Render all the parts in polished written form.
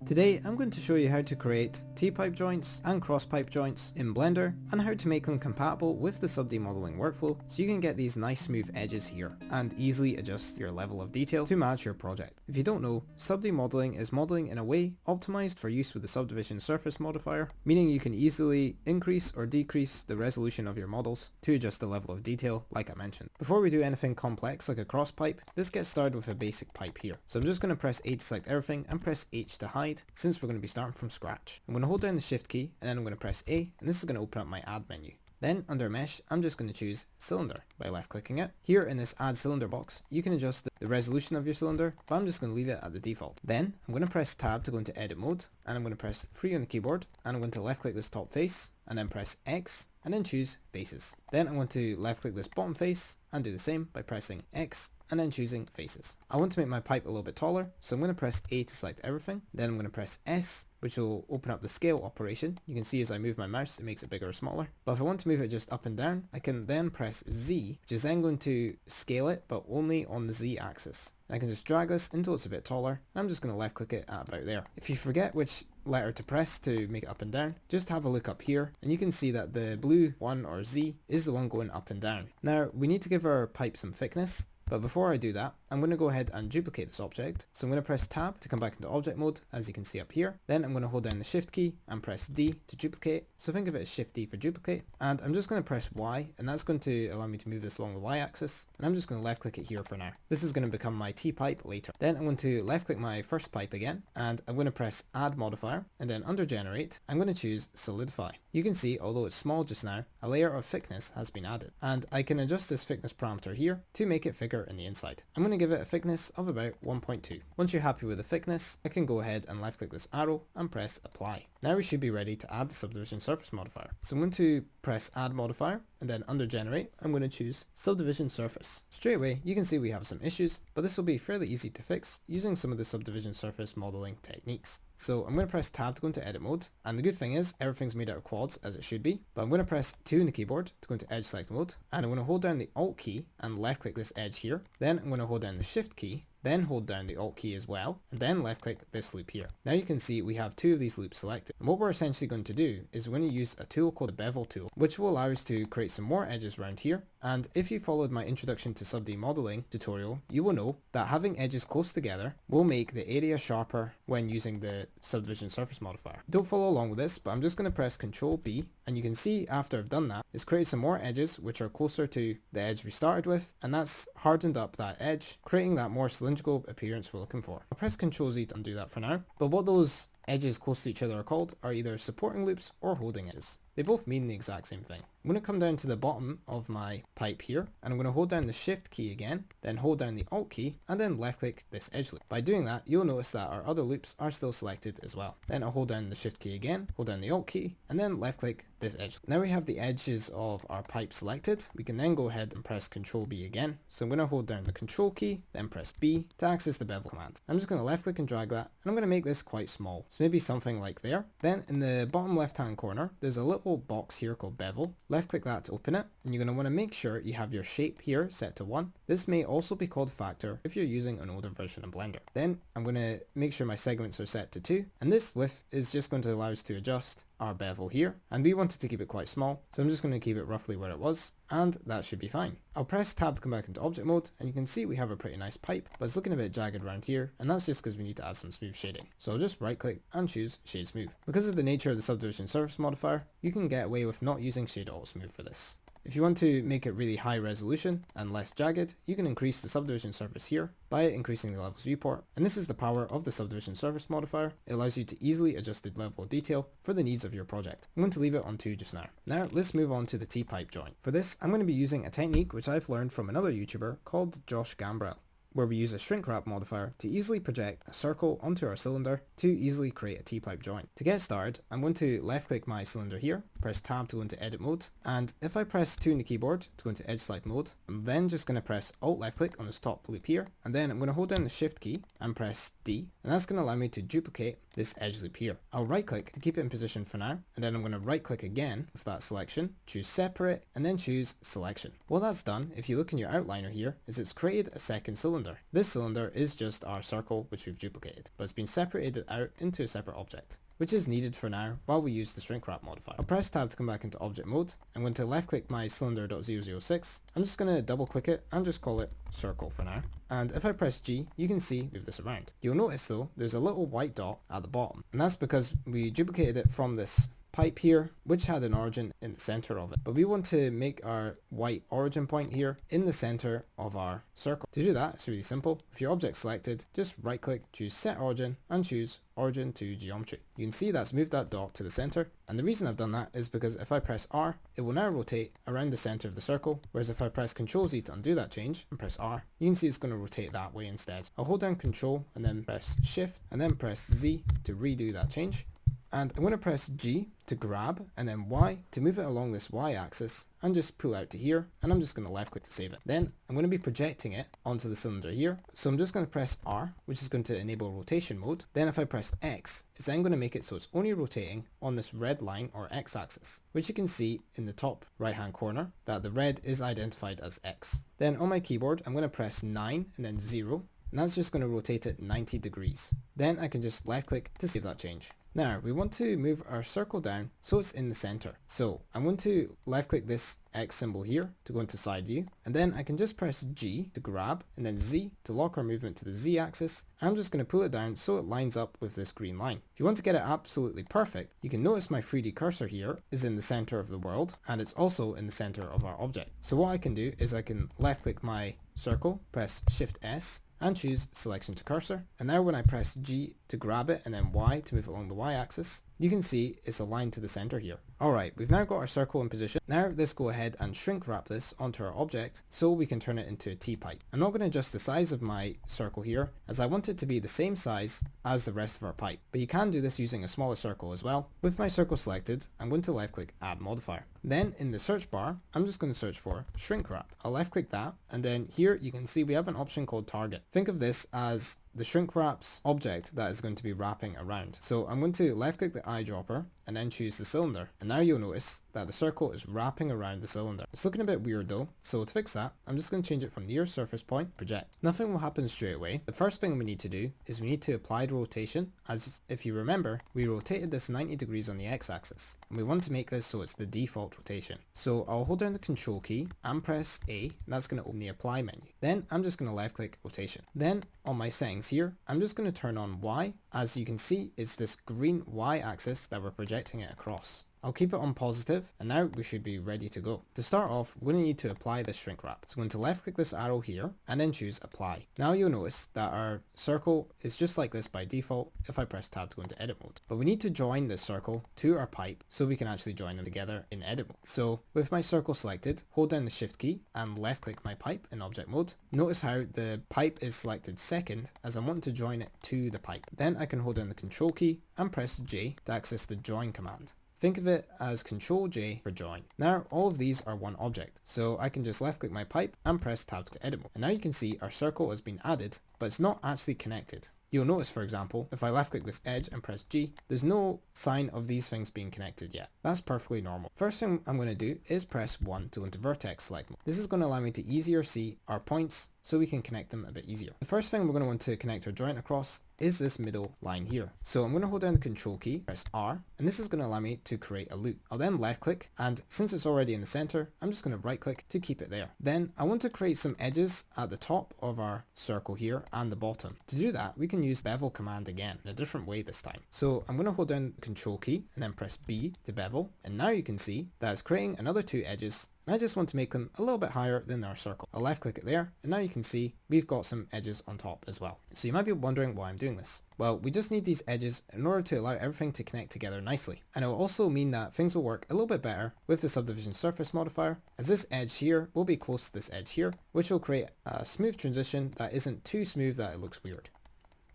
Today I'm going to show you how to create T-pipe joints and cross-pipe joints in Blender and how to make them compatible with the SubD modeling workflow so you can get these nice smooth edges here and easily adjust your level of detail to match your project. If you don't know, SubD modeling is modeling in a way optimized for use with the subdivision surface modifier, meaning you can easily increase or decrease the resolution of your models to adjust the level of detail like I mentioned. Before we do anything complex like a cross-pipe, let's get started with a basic pipe here. So I'm just going to press A to select everything and press H to hide, since we're going to be starting from scratch. I'm going to hold down the shift key and then I'm going to press A, and this is going to open up my add menu. Then under mesh, I'm just going to choose cylinder by left clicking it. Here in this add cylinder box, you can adjust the resolution of your cylinder, but I'm just going to leave it at the default. Then I'm going to press tab to go into edit mode, and I'm going to press 3 on the keyboard, and I'm going to left click this top face and then press X and then choose faces. Then I'm going to left click this bottom face and do the same by pressing X and then choosing faces. I want to make my pipe a little bit taller, so I'm going to press A to select everything. Then I'm going to press S, which will open up the scale operation. You can see as I move my mouse, it makes it bigger or smaller. But if I want to move it just up and down, I can then press Z, which is then going to scale it, but only on the Z axis. And I can just drag this until it's a bit taller. I'm just going to left click it at about there. If you forget which letter to press to make it up and down, just have a look up here and you can see that the blue one, or Z, is the one going up and down. Now we need to give our pipe some thickness. But before I do that, I'm going to go ahead and duplicate this object. So I'm going to press tab to come back into object mode, as you can see up here. Then I'm going to hold down the shift key and press D to duplicate. So think of it as shift D for duplicate. And I'm just going to press Y, and that's going to allow me to move this along the Y axis. And I'm just going to left click it here for now. This is going to become my T pipe later. Then I'm going to left click my first pipe again, and I'm going to press add modifier, and then under generate, I'm going to choose solidify. You can see, although it's small just now, a layer of thickness has been added. And I can adjust this thickness parameter here to make it thicker in the inside. I'm going to give it a thickness of about 1.2. Once you're happy with the thickness, I can go ahead and left click this arrow and press apply. Now we should be ready to add the subdivision surface modifier. So I'm going to press add modifier, and then under generate, I'm going to choose subdivision surface. Straight away, you can see we have some issues, but this will be fairly easy to fix using some of the subdivision surface modeling techniques. So I'm going to press tab to go into edit mode, and the good thing is everything's made out of quads as it should be, but I'm going to press 2 on the keyboard to go into edge select mode, and I'm going to hold down the alt key and left click this edge here. Then I'm going to hold down the shift key, then hold down the alt key as well, and then left click this loop here. Now you can see we have 2 of these loops selected, and what we're essentially going to do is we're going to use a tool called the bevel tool, which will allow us to create some more edges around here. And if you followed my introduction to SubD modeling tutorial, you will know that having edges close together will make the area sharper when using the subdivision surface modifier. Don't follow along with this, but I'm just going to press Ctrl B, and you can see after I've done that, it's created some more edges which are closer to the edge we started with, and that's hardened up that edge, creating that more cylindrical appearance we're looking for. I'll press Ctrl Z to undo that for now, but what those edges close to each other are called are either supporting loops or holding edges. They both mean the exact same thing. I'm going to come down to the bottom of my pipe here, and I'm going to hold down the shift key again, then hold down the alt key, and then left click this edge loop. By doing that, you'll notice that our other loops are still selected as well. Then I'll hold down the shift key again, hold down the alt key, and then left click this edge loop. Now we have the edges of our pipe selected. We can then go ahead and press Ctrl B again. So I'm going to hold down the Control key, then press B to access the bevel command. I'm just going to left click and drag that, and I'm going to make this quite small. So maybe something like there. Then in the bottom left hand corner, there's a little box here called bevel. Left click that to open it, and you're going to want to make sure you have your shape here set to 1. This may also be called factor if you're using an older version of Blender. Then I'm going to make sure my segments are set to 2, and this width is just going to allow us to adjust our bevel here, and we wanted to keep it quite small, so I'm just going to keep it roughly where it was, and that should be fine. I'll press tab to come back into object mode, and you can see we have a pretty nice pipe, but it's looking a bit jagged around here, and that's just because we need to add some smooth shading. So I'll just right click and choose shade smooth. Because of the nature of the subdivision surface modifier, you can get away with not using shade auto smooth for this. If you want to make it really high resolution and less jagged, you can increase the subdivision surface here by increasing the levels viewport, and this is the power of the subdivision surface modifier. It allows you to easily adjust the level of detail for the needs of your project. I'm going to leave it on 2 just now. Now let's move on to the T-pipe joint. For this, I'm going to be using a technique which I've learned from another YouTuber called Josh Gambrell, where we use a shrink wrap modifier to easily project a circle onto our cylinder to easily create a T-pipe joint. To get started, I'm going to left click my cylinder here, press tab to go into edit mode, and if I press 2 on the keyboard to go into edge select mode, I'm then just going to press alt left click on this top loop here, and then I'm going to hold down the shift key and press D, and that's going to allow me to duplicate this edge loop here. I'll right click to keep it in position for now, and then I'm going to right click again with that selection, choose separate, and then choose selection. What that's done, if you look in your outliner here, is it's created a second cylinder. cylinder. This cylinder is just our circle which we've duplicated, but it's been separated out into a separate object, which is needed for now while we use the shrink wrap modifier. I'll press tab to come back into object mode. I'm going to left click my cylinder.006. I'm just going to double click it and just call it circle for now. And if I press G, you can see move this around. You'll notice though, there's a little white dot at the bottom, and that's because we duplicated it from this pipe here, which had an origin in the center of it. But we want to make our white origin point here in the center of our circle. To do that, it's really simple. With your object selected, just right click, choose set origin, and choose origin to geometry. You can see that's moved that dot to the center, and the reason I've done that is because if I press R, it will now rotate around the center of the circle, whereas if I press Ctrl Z to undo that change and press R, you can see it's going to rotate that way instead. I'll hold down Ctrl and then press Shift and then press Z to redo that change. And I'm going to press G to grab and then Y to move it along this Y axis and just pull out to here, and I'm just going to left click to save it. Then I'm going to be projecting it onto the cylinder here, so I'm just going to press R, which is going to enable rotation mode. Then if I press X, it's then going to make it so it's only rotating on this red line or X axis, which you can see in the top right hand corner that the red is identified as X. Then on my keyboard I'm going to press 9 and then 0, and that's just going to rotate it 90 degrees. Then I can just left click to save that change. Now we want to move our circle down so it's in the center. So I'm going to left click this X symbol here to go into side view, and then I can just press G to grab and then Z to lock our movement to the Z axis. I'm just going to pull it down so it lines up with this green line. If you want to get it absolutely perfect, you can notice my 3D cursor here is in the center of the world, and it's also in the center of our object. So what I can do is I can left click my circle, press Shift S, and choose selection to cursor, and now when I press G to grab it and then Y to move along the Y axis, you can see it's aligned to the center here. Alright, we've now got our circle in position. Now let's go ahead and shrink wrap this onto our object so we can turn it into a T-pipe. I'm not going to adjust the size of my circle here, as I want it to be the same size as the rest of our pipe, but you can do this using a smaller circle as well. With my circle selected, I'm going to left click add modifier. Then in the search bar, I'm just going to search for shrink wrap. I'll left click that, and then here you can see we have an option called target. Think of this as the shrink wrap's object that is going to be wrapping around. So I'm going to left click the eyedropper and then choose the cylinder, and now you'll notice that the circle is wrapping around the cylinder. It's looking a bit weird though, so to fix that, I'm just going to change it from near surface point, project. Nothing will happen straight away. The first thing we need to do is we need to apply the rotation, as if you remember, we rotated this 90 degrees on the X axis, and we want to make this so it's the default rotation. So I'll hold down the Control key and press A, and that's going to open the apply menu. Then I'm just going to left click rotation. Then on my settings here, I'm just going to turn on Y. As you can see, it's this green Y axis that we're projecting it across. I'll keep it on positive, and now we should be ready to go. To start off, we're going to need to apply this shrink wrap. So I'm going to left click this arrow here and then choose apply. Now you'll notice that our circle is just like this by default if I press tab to go into edit mode. But we need to join this circle to our pipe so we can actually join them together in edit mode. So with my circle selected, hold down the shift key and left click my pipe in object mode. Notice how the pipe is selected second, as I want to join it to the pipe. Then I can hold down the Control key and press J to access the join command. Think of it as Control J for join. Now all of these are one object, so I can just left click my pipe and press tab to edit mode. And now you can see our circle has been added, but it's not actually connected. You'll notice, for example, if I left click this edge and press G, there's no sign of these things being connected yet. That's perfectly normal. First thing I'm going to do is press 1 to go into vertex select mode. This is going to allow me to easier see our points so we can connect them a bit easier. The first thing we're going to want to connect our joint across is this middle line here. So I'm going to hold down the Control key, press R, and this is going to allow me to create a loop. I'll then left click, and since it's already in the center, I'm just going to right click to keep it there. Then I want to create some edges at the top of our circle here and the bottom. To do that, we can use bevel command again in a different way this time. So I'm going to hold down the Control key and then press B to bevel, and now you can see that it's creating another 2 edges, and I just want to make them a little bit higher than our circle. I'll left click it there, and now you can see we've got some edges on top as well. So you might be wondering why I'm doing this. Well, we just need these edges in order to allow everything to connect together nicely. And it will also mean that things will work a little bit better with the subdivision surface modifier, as this edge here will be close to this edge here, which will create a smooth transition that isn't too smooth that it looks weird.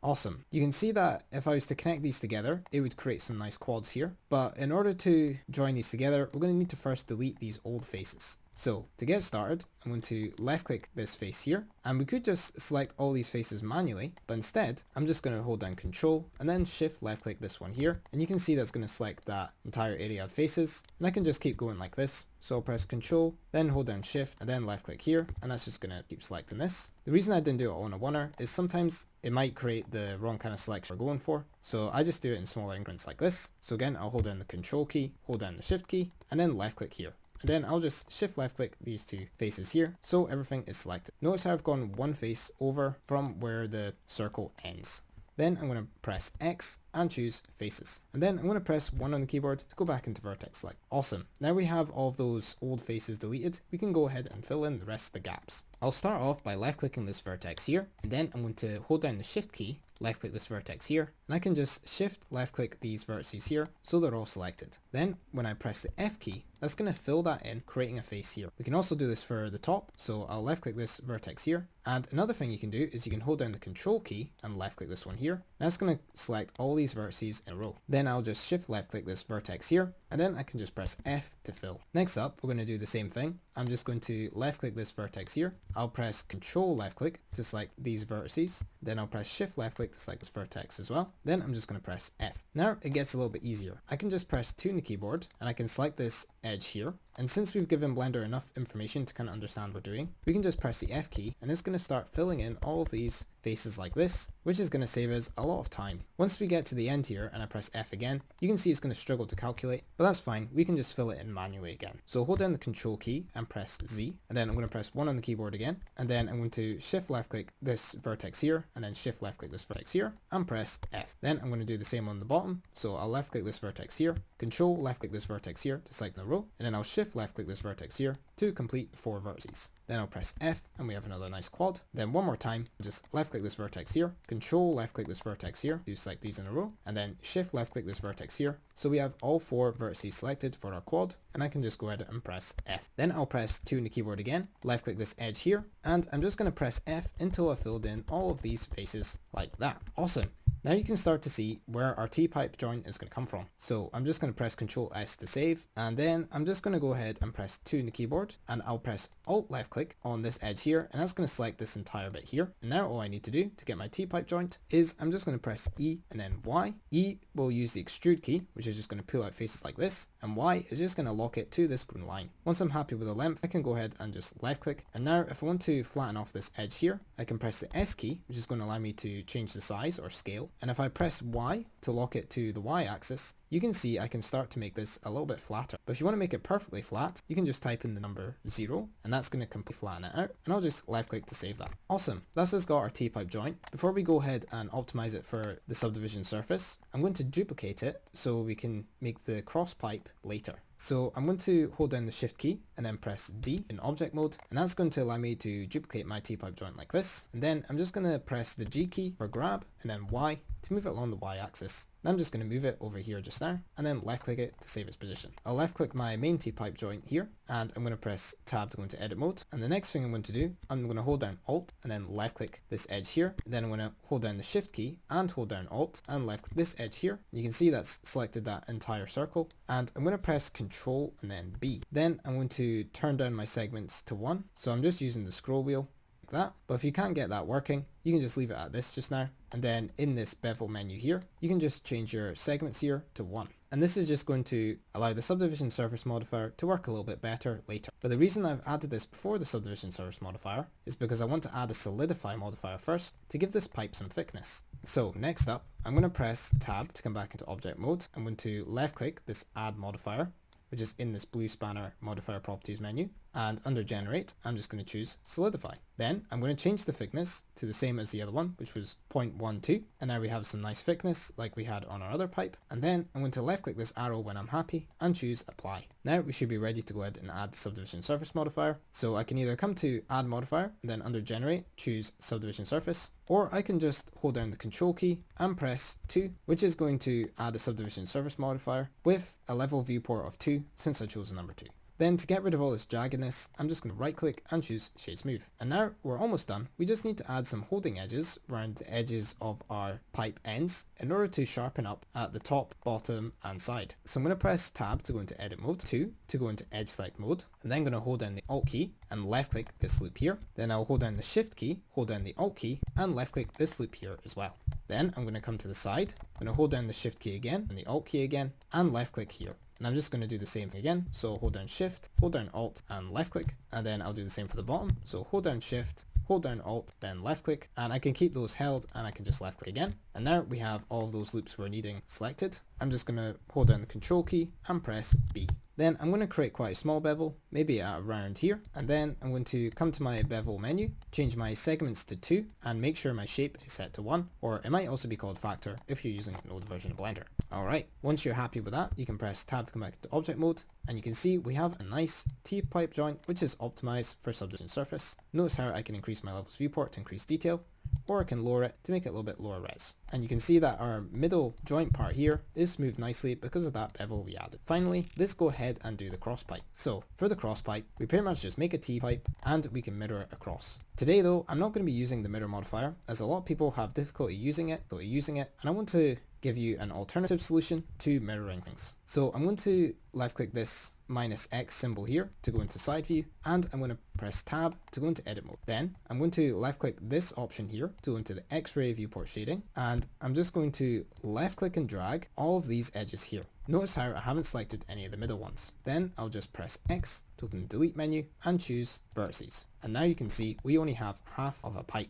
Awesome. You can see that if I was to connect these together, it would create some nice quads here. But in order to join these together, we're going to need to first delete these old faces. So to get started, I'm going to left click this face here, and we could just select all these faces manually, but instead I'm just going to hold down Control and then Shift left click this one here, and you can see that's going to select that entire area of faces, and I can just keep going like this. So I'll press Control, then hold down Shift, and then left click here, and that's just going to keep selecting this. The reason I didn't do it on a oneer is sometimes it might create the wrong kind of selection we're going for, so I just do it in smaller increments like this. So again, I'll hold down the Control key, hold down the Shift key, and then left click here. And then I'll just shift left click these two faces here, so everything is selected. Notice how I've gone one face over from where the circle ends. Then I'm going to press X and choose faces. And then I'm going to press 1 on the keyboard to go back into vertex select. Awesome. Now we have all of those old faces deleted, we can go ahead and fill in the rest of the gaps. I'll start off by left clicking this vertex here, and then I'm going to hold down the Shift key, left click this vertex here, and I can just shift left click these vertices here so they're all selected. Then when I press the F key, that's going to fill that in, creating a face here. We can also do this for the top, so I'll left click this vertex here. And another thing you can do is you can hold down the Control key and left click this one here. And that's going to select all these vertices in a row. Then I'll just shift left click this vertex here, and then I can just press F to fill. Next up, we're going to do the same thing. I'm just going to left click this vertex here. I'll press Control left click to select these vertices. Then I'll press Shift left click to select this vertex as well. Then I'm just going to press F. Now it gets a little bit easier. I can just press 2 on the keyboard and I can select this edge here. And since we've given Blender enough information to kind of understand what we're doing, we can just press the F key and it's going to start filling in all of these faces like this, which is going to save us a lot of time. Once we get to the end here and I press F again, you can see it's going to struggle to calculate, but that's fine. We can just fill it in manually again. So hold down the Control key and press Z, and then I'm going to press 1 on the keyboard again, and then I'm going to shift left click this vertex here, and then shift left click this vertex here, and press F. Then I'm going to do the same on the bottom. So I'll left click this vertex here, Control left click this vertex here to select the row, and then I'll shift left click this vertex here to complete 4 vertices. Then I'll press F and we have another nice quad. Then one more time, just left click this vertex here, Control left click this vertex here to select these in a row, and then shift left click this vertex here. So we have all 4 vertices selected for our quad, and I can just go ahead and press F. Then I'll press 2 on the keyboard again, left click this edge here, and I'm just going to press F until I filled in all of these faces like that. Awesome. Now you can start to see where our T-pipe joint is going to come from. So I'm just going to press Ctrl S to save, and then I'm just going to go ahead and press 2 on the keyboard, and I'll press Alt left click on this edge here, and that's going to select this entire bit here. And now all I need to do to get my T-pipe joint is I'm just going to press E and then Y. E will use the extrude key, which is just going to pull out faces like this, and Y is just going to lock it to this green line. Once I'm happy with the length, I can go ahead and just left click, and now if I want to flatten off this edge here, I can press the S key, which is going to allow me to change the size or scale, and if I press Y to lock it to the Y axis, you can see I can start to make this a little bit flatter. But if you want to make it perfectly flat, you can just type in the number 0, and that's going to completely flatten it out, and I'll just left click to save that. Awesome, that's just got our T-pipe joint. Before we go ahead and optimize it for the subdivision surface, I'm going to duplicate it so we can make the cross pipe later. So I'm going to hold down the Shift key and then press D in object mode, and that's going to allow me to duplicate my T-pipe joint like this. And then I'm just going to press the G key for grab and then Y to move it along the Y axis. And I'm just going to move it over here just now and then left click it to save its position. I'll left click my main T-pipe joint here, and I'm going to press tab to go into edit mode. And the next thing I'm going to do, I'm going to hold down Alt and then left click this edge here. Then I'm going to hold down the Shift key and hold down Alt and left click this edge here. You can see that's selected that entire circle, and I'm going to press Control and then B. Then I'm going to turn down my segments to 1. So I'm just using the scroll wheel like that. But if you can't get that working, you can just leave it at this just now. And then in this bevel menu here, you can just change your segments here to 1. And this is just going to allow the subdivision surface modifier to work a little bit better later. But the reason I've added this before the subdivision surface modifier is because I want to add a solidify modifier first to give this pipe some thickness. So next up, I'm going to press tab to come back into object mode. I'm going to left click this add modifier, which is in this blue spanner modifier properties menu, and under generate, I'm just going to choose solidify. Then I'm going to change the thickness to the same as the other one, which was 0.12, and now we have some nice thickness like we had on our other pipe. And then I'm going to left click this arrow when I'm happy and choose apply. Now we should be ready to go ahead and add the subdivision surface modifier. So I can either come to add modifier and then under generate choose subdivision surface, or I can just hold down the Control key and press 2, which is going to add a subdivision surface modifier with a level viewport of 2 since I chose the number 2. Then to get rid of all this jaggedness, I'm just going to right click and choose Shade Smooth. And now we're almost done. We just need to add some holding edges around the edges of our pipe ends in order to sharpen up at the top, bottom and side. So I'm going to press Tab to go into edit mode, 2 to go into edge select mode, and then going to hold down the Alt key and left click this loop here. Then I'll hold down the Shift key, hold down the Alt key and left click this loop here as well. Then I'm going to come to the side, I'm going to hold down the Shift key again and the Alt key again and left click here. And I'm just going to do the same thing again. So hold down Shift, hold down Alt and left click, and then I'll do the same for the bottom. So hold down Shift, hold down Alt, then left click, and I can keep those held and I can just left click again. And now we have all of those loops we're needing selected. I'm just going to hold down the Control key and press B. Then I'm going to create quite a small bevel, maybe at around here, and then I'm going to come to my bevel menu, change my segments to 2, and make sure my shape is set to 1, or it might also be called factor if you're using an old version of Blender. Alright, once you're happy with that, you can press Tab to come back to object mode, and you can see we have a nice T-pipe joint which is optimized for subdivision surface. Notice how I can increase my levels viewport to increase detail, or I can lower it to make it a little bit lower res. And you can see that our middle joint part here is smoothed nicely because of that bevel we added. Finally, let's go ahead and do the cross pipe. So for the cross pipe, we pretty much just make a T-pipe and we can mirror it across. Today though, I'm not going to be using the mirror modifier as a lot of people have difficulty using it, and I want to give you an alternative solution to mirroring things. So I'm going to left click this -X symbol here to go into side view, and I'm going to press Tab to go into edit mode. Then I'm going to left click this option here to go into the X-ray viewport shading, and I'm just going to left click and drag all of these edges here. Notice how I haven't selected any of the middle ones. Then I'll just press X to open the delete menu and choose vertices. And now you can see we only have half of a pipe.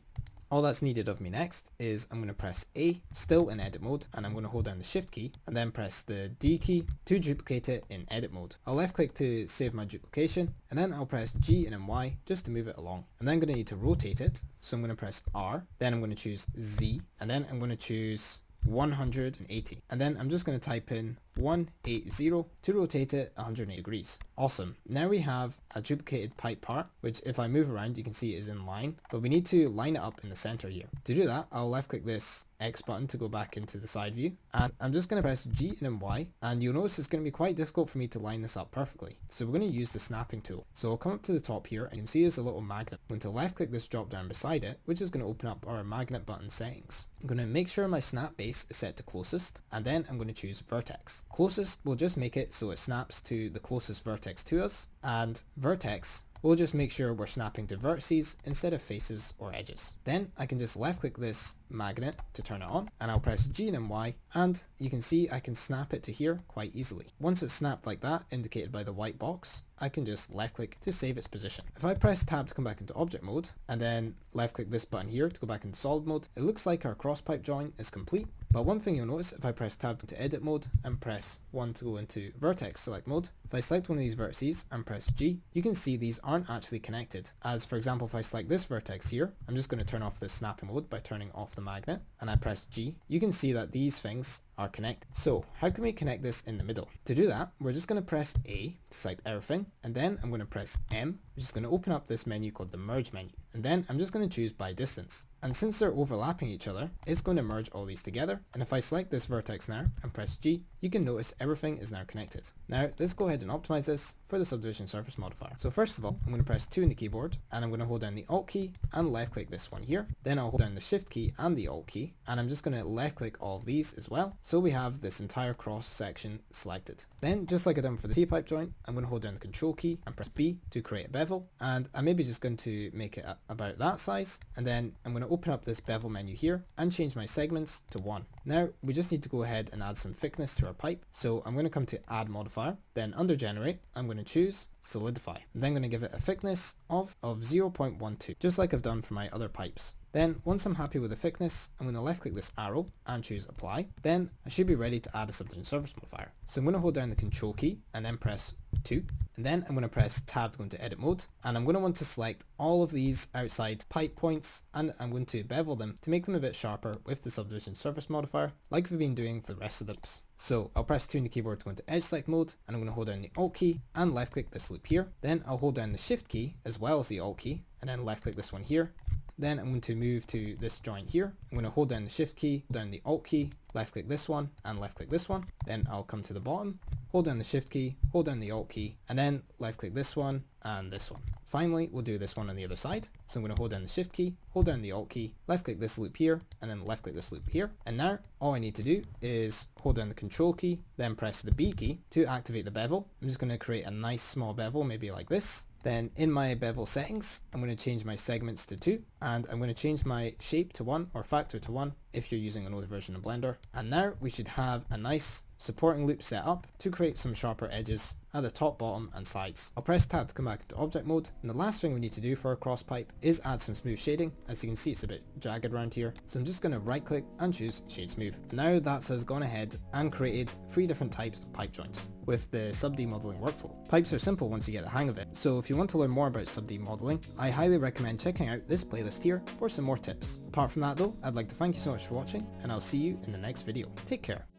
All that's needed of me next is I'm going to press A, still in edit mode, and I'm going to hold down the Shift key and then press the D key to duplicate it in edit mode. I'll left click to save my duplication, and then I'll press G and then Y just to move it along. And then I'm going to need to rotate it, so I'm going to press R, then I'm going to choose Z, and then I'm going to choose 180, and then I'm just going to type in 180 to rotate it 180 degrees. Awesome. Now we have a duplicated pipe part, which if I move around you can see is in line, but we need to line it up in the center here. To do that, I'll left click this X button to go back into the side view, and I'm just going to press G and then Y, and you'll notice it's going to be quite difficult for me to line this up perfectly. So we're going to use the snapping tool. So I'll come up to the top here and you can see there's a little magnet. I'm going to left click this drop down beside it, which is going to open up our magnet button settings. I'm going to make sure my snap base is set to closest, and then I'm going to choose vertex. Closest will just make it so it snaps to the closest vertex to us, and vertex we'll just make sure we're snapping to vertices instead of faces or edges. Then I can just left click this magnet to turn it on, and I'll press G and then Y, and you can see I can snap it to here quite easily. Once it's snapped like that, indicated by the white box, I can just left click to save its position. If I press Tab to come back into object mode, and then left click this button here to go back into solid mode, it looks like our cross pipe joint is complete. But one thing you'll notice, if I press Tab into edit mode and press 1 to go into vertex select mode, if I select one of these vertices and press G, you can see these aren't actually connected. As for example, if I select this vertex here, I'm just going to turn off this snapping mode by turning off the magnet, and I press G, you can see that these things are connected. So how can we connect this in the middle? To do that, we're just going to press A to select everything, and then I'm going to press M, which is going to open up this menu called the merge menu. And then I'm just going to choose by distance. And since they're overlapping each other, it's going to merge all these together. And if I select this vertex now and press G, you can notice everything is now connected. Now let's go ahead and optimize this for the subdivision surface modifier. So first of all, I'm going to press 2 in the keyboard, and I'm going to hold down the Alt key and left click this one here. Then I'll hold down the Shift key and the Alt key, and I'm just going to left click all of these as well. So we have this entire cross section selected. Then just like I done for the T-pipe joint, I'm going to hold down the Control key and press B to create a bevel, and I'm maybe just going to make it about that size, and then I'm going to open up this bevel menu here and change my segments to 1. Now we just need to go ahead and add some thickness to our pipe, so I'm going to come to add modifier, then under generate I'm going to choose solidify. I'm then going to give it a thickness of 0.12, just like I've done for my other pipes. Then once I'm happy with the thickness, I'm going to left click this arrow and choose apply. Then I should be ready to add a subdivision surface modifier. So I'm going to hold down the Control key and then press 2, and then I'm going to press Tab to go into edit mode, and I'm going to want to select all of these outside pipe points, and I'm going to bevel them to make them a bit sharper with the subdivision surface modifier like we've been doing for the rest of the loops. So I'll press 2 in the keyboard to go into edge select mode, and I'm going to hold down the Alt key and left click this loop here. Then I'll hold down the Shift key as well as the Alt key, and then left click this one here. Then I'm going to move to this joint here. I'm going to hold down the Shift key, down the Alt key, left click this one and left click this one. Then I'll come to the bottom hold down the Shift key, hold down the Alt key, and then left click this one and this one. Finally, we'll do this one on the other side. So I'm going to hold down the Shift key, hold down the Alt key, left click this loop here, and then left click this loop here. And now all I need to do is hold down the Control key, then press the B key to activate the bevel. I'm just going to create a nice small bevel, maybe like this. Then in my bevel settings, I'm going to change my segments to 2, and I'm going to change my shape to 1 or factor to 1 if you're using an older version of Blender. And now we should have a nice supporting loop set up to create some sharper edges at the top, bottom and sides. I'll press tab to come back into object mode, and the last thing we need to do for our cross pipe is add some smooth shading. As you can see, it's a bit jagged around here, so I'm just going to right click and choose shade smooth. And now that's us gone ahead and created 3 different types of pipe joints with the SubD modeling workflow. Pipes are simple once you get the hang of it, so if you want to learn more about SubD modeling, I highly recommend checking out this playlist here for some more tips. Apart from that though, I'd like to thank you so much for watching, and I'll see you in the next video. Take care.